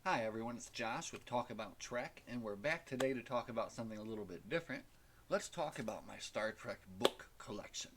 Hi everyone, it's Josh with Talk About Trek, and we're back today to talk about something a little bit different. Let's talk about my Star Trek book collection.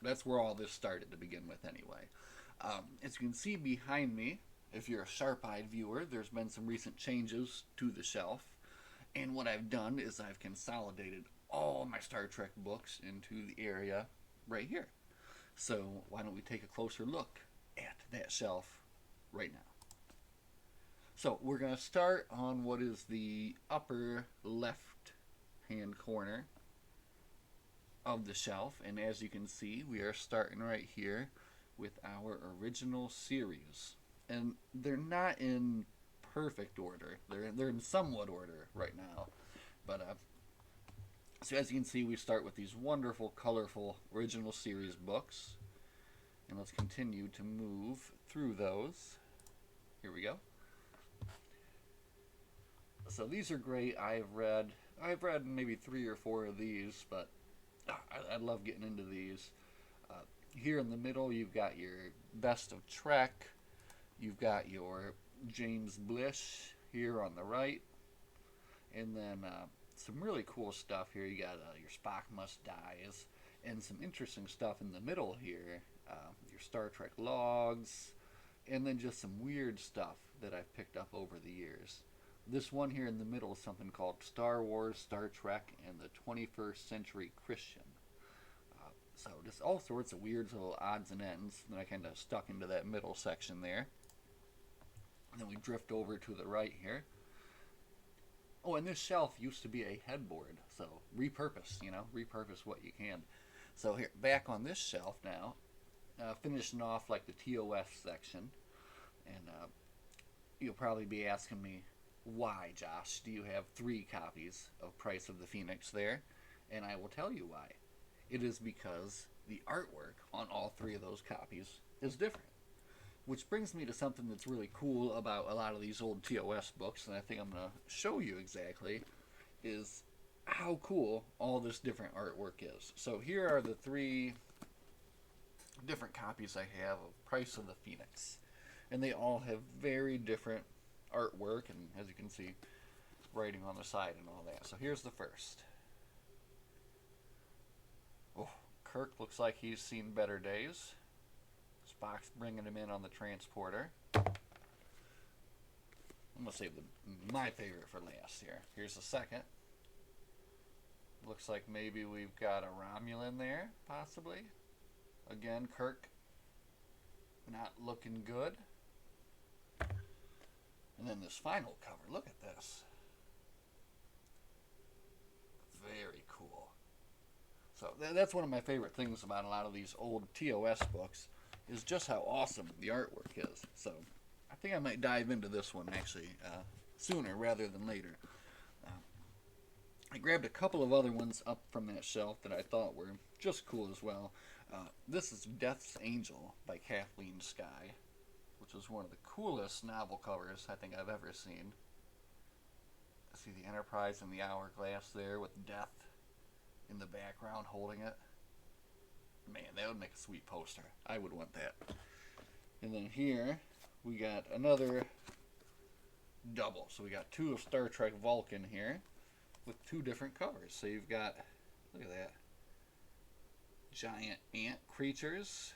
That's where all this started to begin with, anyway. As you can see behind me, if you're a sharp eyed viewer, there's been some recent changes to the shelf, and what I've done is I've consolidated all my Star Trek books into the area right here. So, why don't we take a closer look at that shelf right now? So we're going to start on what is the upper left hand corner of the shelf. And as you can see, we are starting right here with our original series. And they're not in perfect order, they're in somewhat order right now. But so as you can see, we start with these wonderful, colorful original series books. And let's continue to move through those. Here we go. So these are great. I've read maybe three or four of these, but I love getting into these. Uh, Here in the middle, you've got your Best of Trek. You've got your James Blish here on the right, and then some really cool stuff here. You got your Spock Must Dies, and some interesting stuff in the middle here. Your Star Trek logs, and then just some weird stuff that I've picked up over the years. This one here in the middle is something called Star Wars, Star Trek, and the 21st Century Christian. So just all sorts of weird little odds and ends. And I kind of stuck into that middle section there. And then we drift over to the right here. Oh, and this shelf used to be a headboard. So repurpose what you can. So here, back on this shelf now, finishing off like the TOS section. And you'll probably be asking me, why, Josh, do you have three copies of Price of the Phoenix there? And I will tell you why. It is because the artwork on all three of those copies is different. Which brings me to something that's really cool about a lot of these old TOS books, and I think I'm going to show you exactly, is how cool all this different artwork is. So here are the three different copies I have of Price of the Phoenix. And they all have very different artwork, and as you can see, writing on the side and all that. So here's the first. Oh, Kirk looks like he's seen better days. Spock's bringing him in on the transporter. I'm gonna save my favorite for last here. Here's the second. Looks like maybe we've got a Romulan there, possibly. Again, Kirk not looking good. And then this final cover, look at this. Very cool. So that's one of my favorite things about a lot of these old TOS books is just how awesome the artwork is. So I think I might dive into this one actually sooner rather than later. Uh, I grabbed a couple of other ones up from that shelf that I thought were just cool as well. This is Death's Angel by Kathleen Sky, which is one of the coolest novel covers I think I've ever seen. See the Enterprise and the hourglass there with Death in the background holding it. Man, that would make a sweet poster. I would want that. And then here we got another double. So we got two of Star Trek Vulcan here with two different covers. So you've got, look at that, giant ant creatures.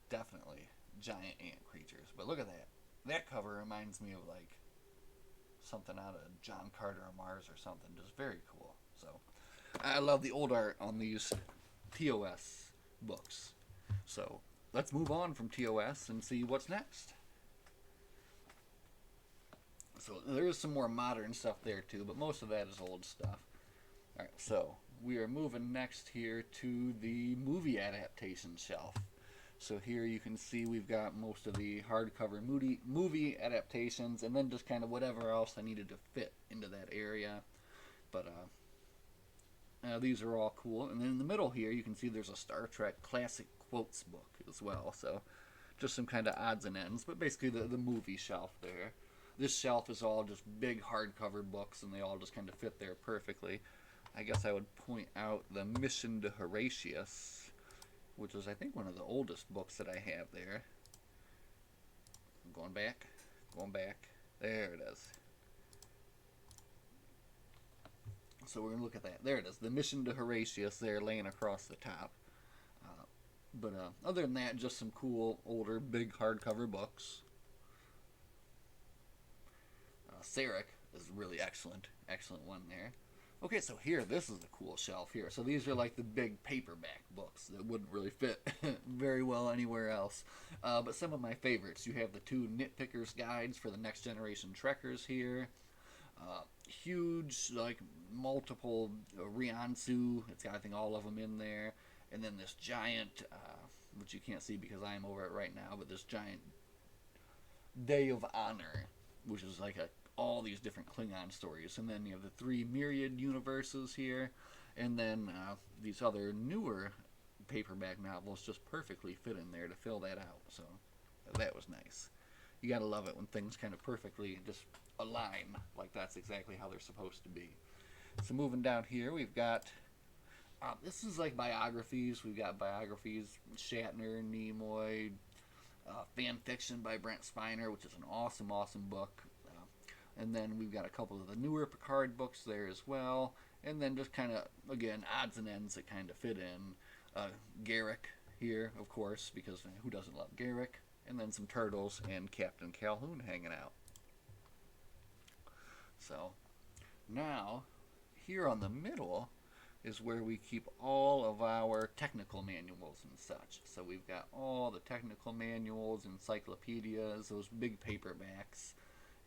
Definitely giant ant creatures. But look at that. That cover reminds me of like something out of John Carter of Mars or something. Just very cool. So I love the old art on these TOS books. So let's move on from TOS and see what's next. So there is some more modern stuff there too, but most of that is old stuff. Alright, so we are moving next here to the movie adaptation shelf. So here you can see we've got most of the hardcover movie adaptations, and then just kind of whatever else I needed to fit into that area. But these are all cool. And then in the middle here you can see there's a Star Trek classic quotes book as well. So just some kind of odds and ends, but basically the movie shelf there. This shelf is all just big hardcover books, and they all just kind of fit there perfectly. I guess I would point out the Mission to Horatius, which is I think one of the oldest books that I have there. going back. There it is. So we're going to look at that. There it is. The Mission to Horatius there laying across the top. But other than that, just some cool, older, big hardcover books. Sarek is really excellent. Excellent one there. Okay, so here, this is a cool shelf here. So these are like the big paperback books that wouldn't really fit very well anywhere else. But some of my favorites. You have the 2 Nitpickers Guides for the Next Generation Trekkers here. Huge, like, multiple Riansu. It's got, I think, all of them in there. And then this giant, which you can't see because I'm over it right now, but this giant Day of Honor, which is like all these different Klingon stories. And then you have the 3 Myriad universes here. And then these other newer paperback novels just perfectly fit in there to fill that out. So that was nice. You gotta love it when things kind of perfectly just align, like that's exactly how they're supposed to be. So moving down here, we've got this is like biographies. We've got biographies, Shatner, Nimoy, fan fiction by Brent Spiner, which is an awesome, awesome book. And then we've got a couple of the newer Picard books there as well. And then just kind of, again, odds and ends that kind of fit in. Garrick here, of course, because who doesn't love Garrick? And then some Turtles and Captain Calhoun hanging out. So now, here on the middle is where we keep all of our technical manuals and such. So we've got all the technical manuals, encyclopedias, those big paperbacks.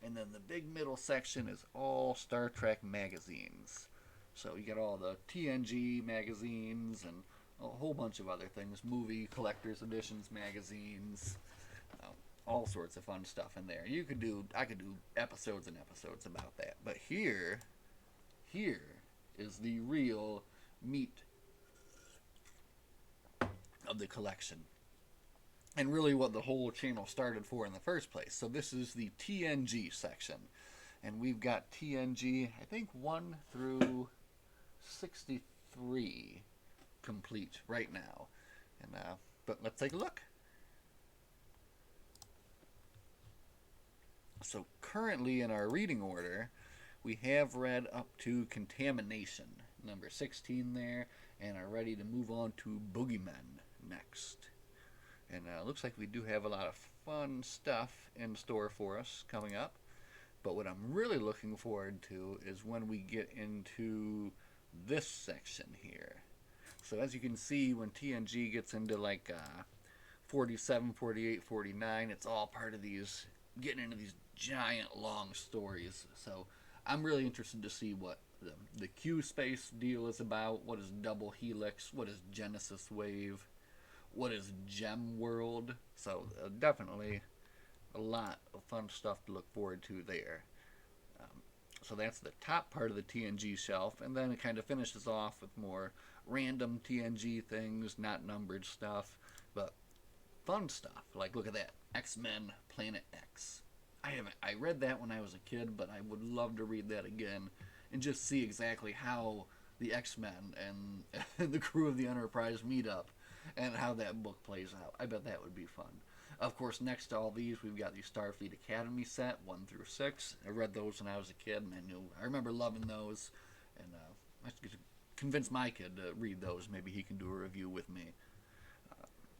And then the big middle section is all Star Trek magazines. So you get all the TNG magazines and a whole bunch of other things, movie collector's editions magazines, all sorts of fun stuff in there. I could do episodes and episodes about that. But here is the real meat of the collection. And really what the whole channel started for in the first place. So this is the TNG section. And we've got TNG, I think 1 through 63 complete right now. And but let's take a look. So currently in our reading order, we have read up to Contamination, number 16 there, and are ready to move on to Boogeymen next. And looks like we do have a lot of fun stuff in store for us coming up. But what I'm really looking forward to is when we get into this section here. So as you can see, when TNG gets into like 47, 48, 49, it's all part of these, getting into these giant long stories. So I'm really interested to see what the Q space deal is about. What is Double Helix? What is Genesis Wave? What is Gem World? So definitely a lot of fun stuff to look forward to there. So that's the top part of the TNG shelf, and then it kind of finishes off with more random TNG things, not numbered stuff, but fun stuff. Like, look at that, X-Men Planet X. I read that when I was a kid, but I would love to read that again and just see exactly how the X-Men and the crew of the Enterprise meet up and how that book plays out. I bet that would be fun. Of course, next to all these, we've got the Starfleet Academy set, 1 through 6. I read those when I was a kid, and I remember loving those. And I should convince my kid to read those. Maybe he can do a review with me.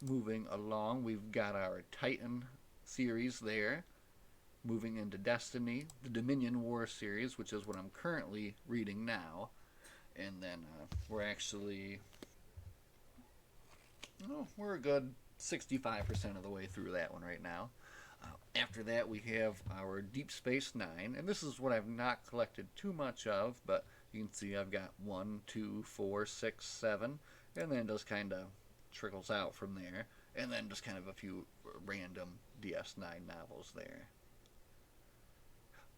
Moving along, we've got our Titan series there. Moving into Destiny, the Dominion War series, which is what I'm currently reading now. And then we're actually... we're a good 65% of the way through that one right now. After that, we have our Deep Space Nine, and this is what I've not collected too much of, but you can see I've got 1, 2, 4, 6, 7, and then it just kind of trickles out from there, and then just kind of a few random DS9 novels there.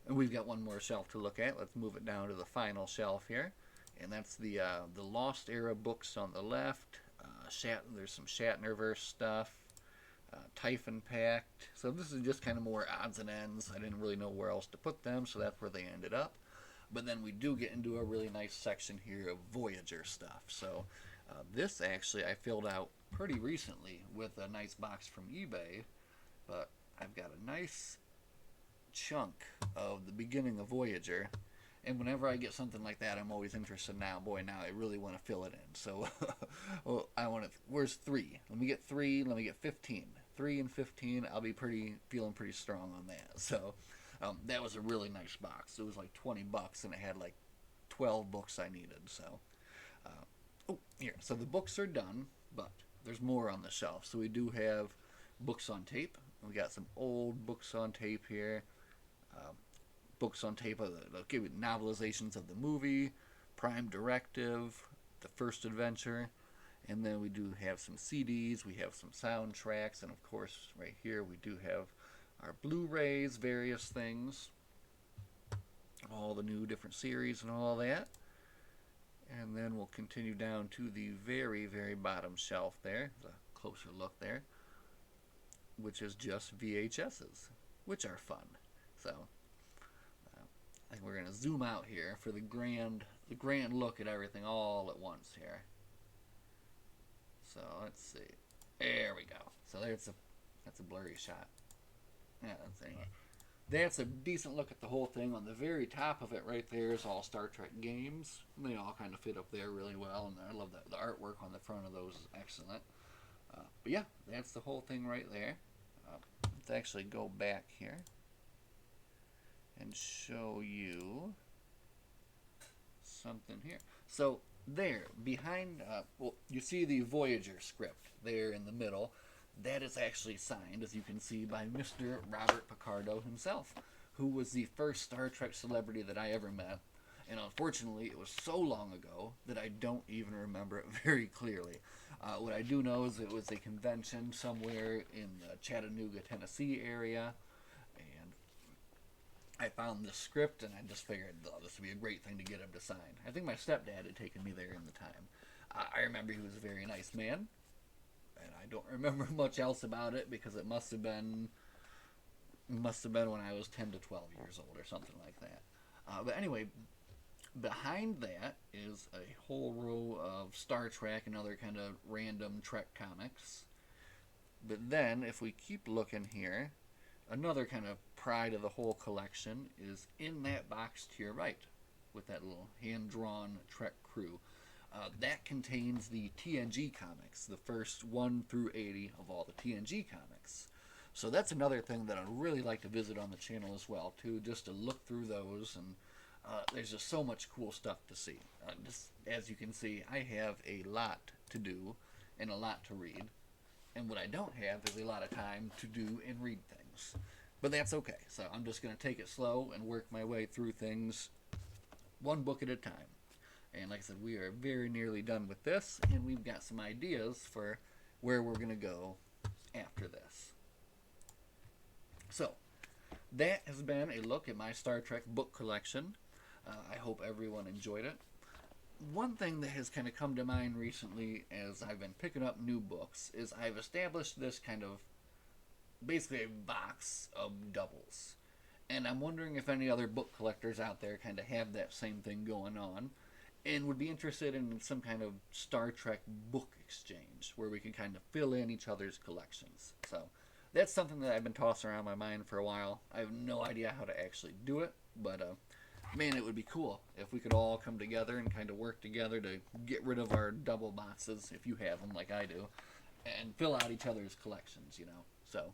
And we've got one more shelf to look at. Let's move it down to the final shelf here, and that's the Lost Era books on the left. There's some Shatnerverse stuff, Typhon Pact. So this is just kind of more odds and ends. I didn't really know where else to put them, so that's where they ended up. But then we do get into a really nice section here of Voyager stuff. So this actually I filled out pretty recently with a nice box from eBay. But I've got a nice chunk of the beginning of Voyager. And whenever I get something like that, I'm always interested now. Boy, now I really want to fill it in. So, well, I want to. Where's 3? Let me get 3. Let me get 15. 3 and 15. I'll be feeling pretty strong on that. So, that was a really nice box. It was like $20, and it had like 12 books I needed. So, here. So the books are done, but there's more on the shelf. So we do have books on tape. We got some old books on tape here. Books on tape of the novelizations of the movie, Prime Directive, The First Adventure, and then we do have some CDs, we have some soundtracks, and of course right here we do have our Blu-rays, various things, all the new different series and all that. And then we'll continue down to the very, very bottom shelf there, a closer look there, which is just VHSs, which are fun. So I think we're going to zoom out here for the grand look at everything all at once here. So let's see. There we go. So that's a blurry shot. Yeah, that's a decent look at the whole thing. On the very top of it right there is all Star Trek games. They all kind of fit up there really well, and I love that. The artwork on the front of those is excellent. But yeah, that's the whole thing right there. Let's actually go back here and show you something here. So there, behind, well, you see the Voyager script there in the middle. That is actually signed, as you can see, by Mr. Robert Picardo himself, who was the first Star Trek celebrity that I ever met. And unfortunately, it was so long ago that I don't even remember it very clearly. What I do know is it was a convention somewhere in the Chattanooga, Tennessee area, and I found this script, and I just figured, oh, this would be a great thing to get him to sign. I think my stepdad had taken me there in the time. I remember he was a very nice man, and I don't remember much else about it because it must have been when I was 10 to 12 years old or something like that. But anyway, behind that is a whole row of Star Trek and other kind of random Trek comics. But then, if we keep looking here, another kind of pride of the whole collection is in that box to your right, with that little hand-drawn Trek crew. That contains the TNG comics, the first 1 through 80 of all the TNG comics. So that's another thing that I'd really like to visit on the channel as well, too, just to look through those, and there's just so much cool stuff to see. Just as you can see, I have a lot to do and a lot to read, and what I don't have is a lot of time to do and read things. But that's okay, so I'm just going to take it slow and work my way through things one book at a time. And like I said, we are very nearly done with this, and we've got some ideas for where we're going to go after this. So, that has been a look at my Star Trek book collection. I hope everyone enjoyed it. One thing that has kind of come to mind recently as I've been picking up new books is I've established this kind of, basically a box of doubles. And I'm wondering if any other book collectors out there kind of have that same thing going on, and would be interested in some kind of Star Trek book exchange where we can kind of fill in each other's collections. So that's something that I've been tossing around my mind for a while. I have no idea how to actually do it, but man, it would be cool if we could all come together and kind of work together to get rid of our double boxes, if you have them like I do, and fill out each other's collections, you know. So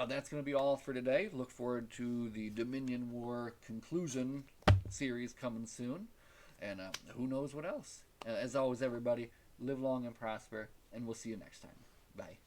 that's going to be all for today. Look forward to the Dominion War conclusion series coming soon. And who knows what else. As always, everybody, live long and prosper, and we'll see you next time. Bye.